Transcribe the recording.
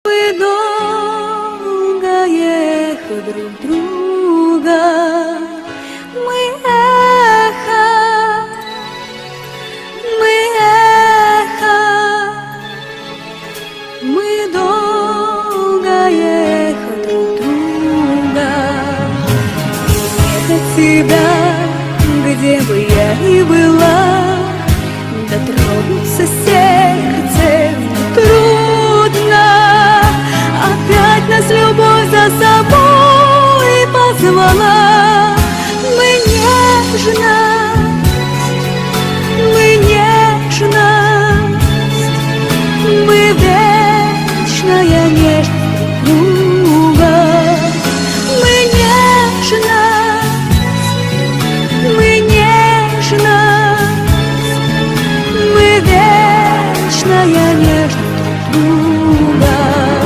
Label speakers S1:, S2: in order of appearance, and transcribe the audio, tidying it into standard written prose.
S1: Мы долго ехали друг друга, мы эхо, мы долго ехали друг друга. Нет от тебя, где бы я ни была, дотронусь